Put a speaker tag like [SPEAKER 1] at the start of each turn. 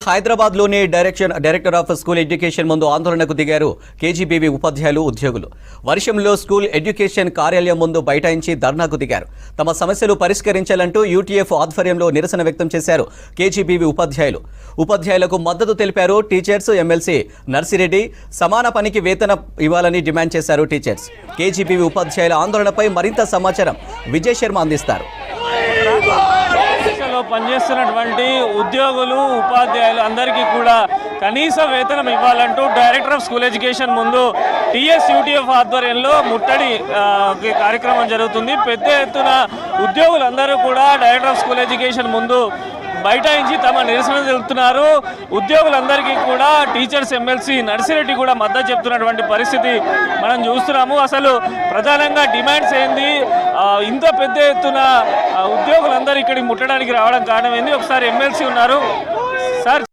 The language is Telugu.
[SPEAKER 1] హైదరాబాద్ లోని డైరెక్టర్ ఆఫ్ స్కూల్ ఎడ్యుకేషన్ ముందు ఆందోళనకు దిగారు కేజీబీవీ ఉపాధ్యాయులు ఉద్యోగులు. వర్షంలో స్కూల్ ఎడ్యుకేషన్ కార్యాలయం ముందు బైఠాయించి ధర్నాకు దిగారు. తమ సమస్యలు పరిష్కరించాలంటూ యూటీఎఫ్ ఆధ్వర్యంలో నిరసన వ్యక్తం చేశారు కేజీబీవీ ఉపాధ్యాయులు. ఉపాధ్యాయులకు మద్దతు తెలిపారు టీచర్స్. ఎమ్మెల్సీ నర్సిరెడ్డి సమాన పనికి వేతనం ఇవ్వాలని డిమాండ్ చేశారు టీచర్స్. కేజీబీవీ ఉపాధ్యాయుల ఆందోళనపై మరింత సమాచారం విజయ్ శర్మ అందిస్తారు.
[SPEAKER 2] పనిచేస్తున్నటువంటి ఉద్యోగులు ఉపాధ్యాయులు అందరికీ కూడా కనీస వేతనం ఇవ్వాలంటూ డైరెక్టర్ ఆఫ్ స్కూల్ ఎడ్యుకేషన్ ముందు టీఎస్ యూటీఎఫ్ ఆధ్వర్యంలో ముట్టడి కార్యక్రమం జరుగుతుంది. పెద్ద ఎత్తున ఉద్యోగులందరూ కూడా డైరెక్టర్ ఆఫ్ స్కూల్ ఎడ్యుకేషన్ ముందు బైఠాయించి తమ నిరసన తెలుపుతున్నారు. ఉద్యోగులందరికీ కూడా టీచర్స్ ఎమ్మెల్సీ నర్సిరెడ్డి కూడా మద్దతు చెప్తున్నటువంటి పరిస్థితి మనం చూస్తున్నాము. అసలు ప్రధానంగా డిమాండ్స్ ఏంది, ఇంత పెద్ద ఎత్తున ఉద్యోగులందరూ ఇక్కడికి ముట్టడానికి రావడం కారణం ఏంది? ఒకసారి ఎమ్మెల్సీ ఉన్నారు సార్.